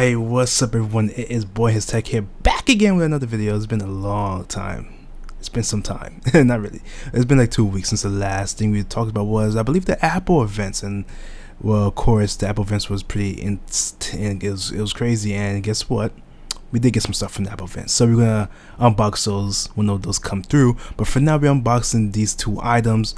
Alright, what's up everyone? It is Boy His Tech here, back again with another video. It's been a long time. It's been some time. Not really. It's been like 2 weeks since the last thing we talked about was, I believe, the Apple events. And well, of course, the Apple events was pretty it was crazy. And guess what? We did get some stuff from the Apple events. So we're gonna unbox those when those come through. But for now, we're unboxing these two items.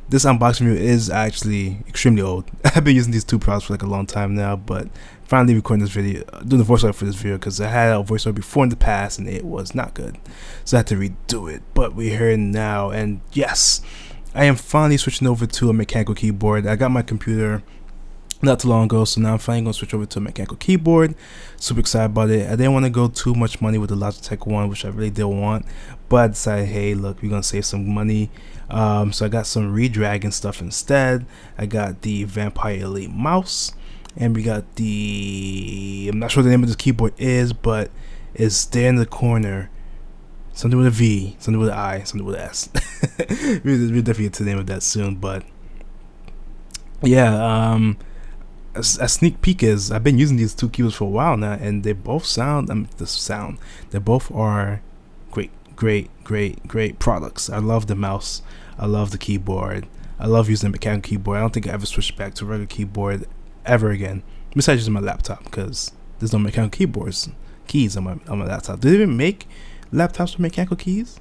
This unboxing video is actually extremely old. I've been using these two products for like a long time now, but finally recording this video, doing the voiceover for this video, because I had a voiceover before in the past and it was not good, so I had to redo it. But we're here now, and yes, I am finally switching over to a mechanical keyboard. I got my computer not too long ago, so now I'm finally gonna switch over to a mechanical keyboard. Super excited about it. I didn't want to go too much money with the Logitech one, which I really did want, but I decided, hey, look, we're gonna save some money. So I got some Redragon stuff instead. I got the Vampire Elite mouse, and we got the, I'm not sure what the name of this keyboard is, but it's there in the corner. Something with a V, something with an I, something with an S. we'll definitely get to the name of that soon, but yeah, a sneak peek is, I've been using these two keyboards for a while now, and they both sound, they both are great products. I love the mouse, I love the keyboard, I love using the mechanical keyboard. I don't think I ever switched back to a regular keyboard ever again, besides using my laptop, because there's no mechanical keys on my laptop. Do they even make laptops with mechanical keys?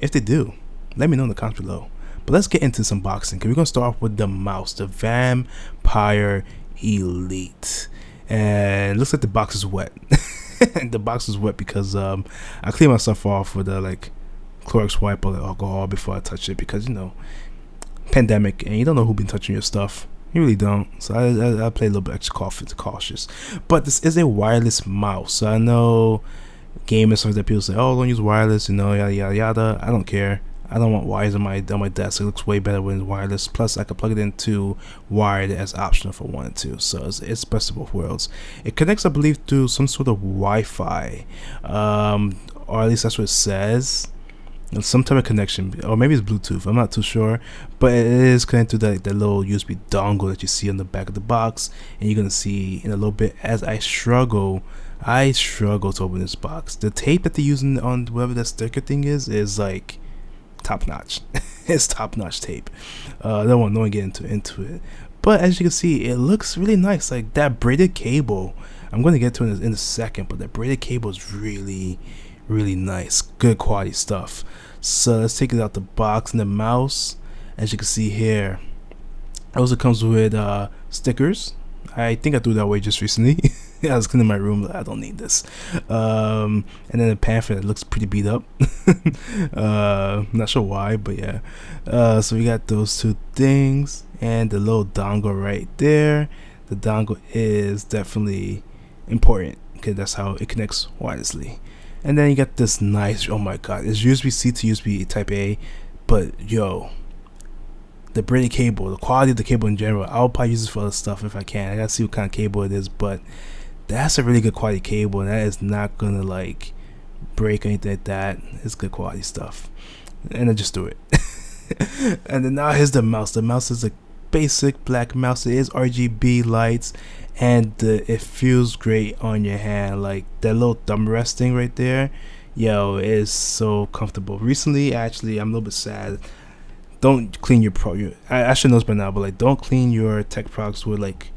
If they do, let me know in the comments below. But let's get into some boxing, because we're gonna start off with the mouse, the Vampire Elite, and it looks like the box is wet. The box is wet because I cleaned myself off with a Clorox wipe or alcohol before I touch it, because, you know, pandemic, and you don't know who's been touching your stuff. You really don't. So I play a little bit extra cautious. But this is a wireless mouse. So I know gamers, stuff that people say, oh, don't use wireless, you know, yada yada yada. I don't care. I don't want wires on my desk. It looks way better when it's wireless. Plus, I could plug it into wired as optional if I wanted to. So it's best of both worlds. It connects, I believe, to some sort of Wi-Fi, or at least that's what it says. Some type of connection, or maybe it's Bluetooth. I'm not too sure, but it is connected to that little USB dongle that you see on the back of the box, and you're gonna see in a little bit as I struggle to open this box. The tape that they're using on whatever that sticker thing is like top notch. It's top notch tape. I don't want no one to get into it, but as you can see, it looks really nice. Like that braided cable, I'm going to get to it in a second, but that braided cable is really nice, good quality stuff. So let's take it out the box. And the mouse, as you can see here, it also comes with stickers. I think I threw that away just recently. I was cleaning my room, I don't need this. And then the pamphlet looks pretty beat up. Not sure why, but yeah. So we got those two things, and the little dongle right there. The dongle is definitely important, okay, that's how it connects wirelessly. And then you got this nice, oh my god, it's USB-C to USB type A, but yo, the braided cable, the quality of the cable in general, I'll probably use this for other stuff if I can. I gotta see what kind of cable it is, but that's a really good quality cable, and that is not gonna like break or anything like that. It's good quality stuff, and I just do it. And then now here's the mouse. The mouse is a basic black mouse. It is RGB lights, and it feels great on your hand. Like that little thumb rest thing right there, yo, it is so comfortable. Recently, actually, I'm a little bit sad. Don't clean your I should know this by now, but like, don't clean your tech products with like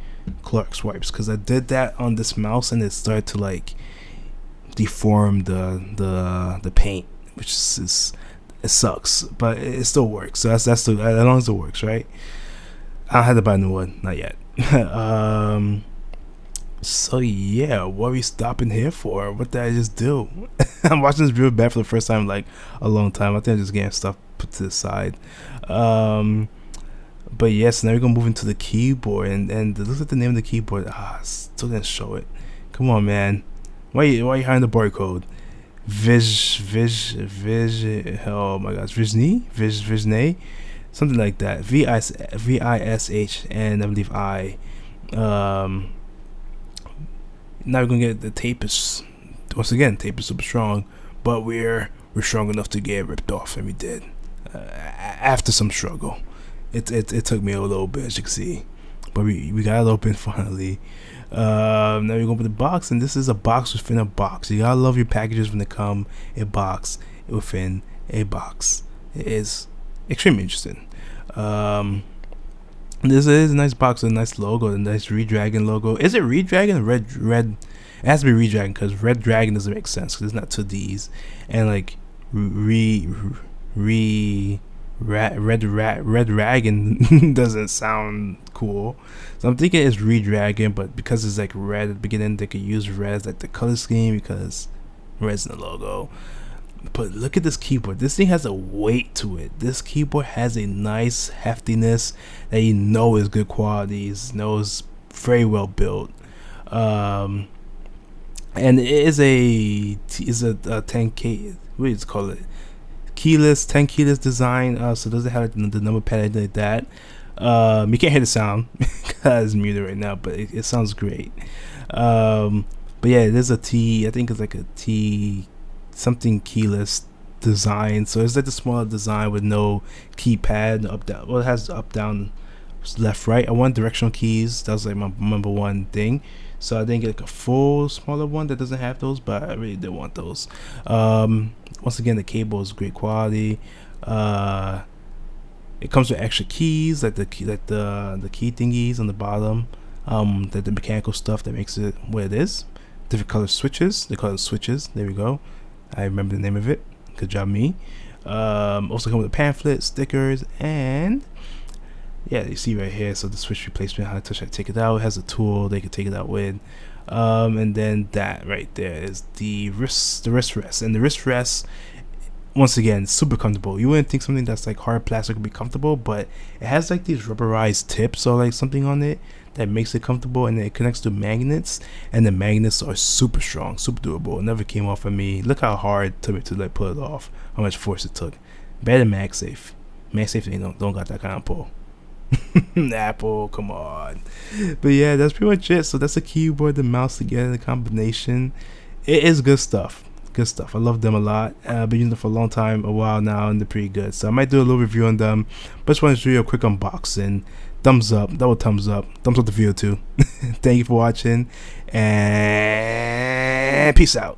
Clorox wipes, because I did that on this mouse and it started to like deform the paint, which is it sucks, but it still works. So that's still, as long as it works, right? I don't have to buy a new one, not yet. So yeah, what are we stopping here for? What did I just do? I'm watching this video back for the first time in like a long time. I think I'm just getting stuff put to the side. But yes, now we're gonna move into the keyboard, and look at the name of the keyboard. Still didn't show it. Come on, man. Why you hiding the barcode? Oh my gosh, Vizne, something like that. VISH, and I believe I. Now we're gonna get the tape is, once again, tape is super strong, but we're strong enough to get ripped off, and we did. After some struggle, it took me a little bit, as you can see, but we got it open finally. Now we go open the box, and this is a box within a box. You gotta love your packages when they come a box within a box. It is extremely interesting. This is a nice box with a nice logo, a nice Redragon logo. Is it Redragon? Red. It has to be Redragon because Redragon doesn't make sense because it's not two D's. And like Redragon doesn't sound cool. So I'm thinking it's Redragon, but because it's like red at the beginning, they could use red as like the color scheme because red's in the logo. But look at this keyboard. This thing has a weight to it. This keyboard has a nice heftiness that you know is good quality. You know is very well built. And it is a 10K. What do you call it? Keyless 10 keyless design. So it doesn't have the number pad like that. You can't hear the sound because it's muted right now, but it sounds great. But yeah, there's a T. I think it's like a T something keyless design. So it's like the smaller design with no keypad up down. Well, it has up down left right. I want directional keys. That was like my number one thing. So I didn't get like a full smaller one that doesn't have those, but I really did want those. Once again, the cable is great quality. It comes with extra keys, like the key thingies on the bottom. The mechanical stuff that makes it what it is. Different color switches. They call it switches. There we go. I remember the name of it. Good job, me. Also come with a pamphlet, stickers, and yeah, you see right here. So the switch replacement, how to touch it, take it out. It has a tool they can take it out with. And then that right there is the wrist rest, and the wrist rest, once again, super comfortable. You wouldn't think something that's like hard plastic would be comfortable, but it has like these rubberized tips or like something on it that makes it comfortable, and then it connects to magnets, and the magnets are super strong, super durable. It never came off of me. Look how hard it took me to like pull it off, how much force it took. Better than MagSafe. MagSafe don't got that kind of pull. Apple, come on. But yeah, that's pretty much it. So that's the keyboard, the mouse together, the combination. It is good stuff. Good stuff. I love them a lot. I've been using them for a long time, a while now, and they're pretty good. So I might do a little review on them, but just want to show you a quick unboxing. Thumbs up, double thumbs up the video too. Thank you for watching, and peace out.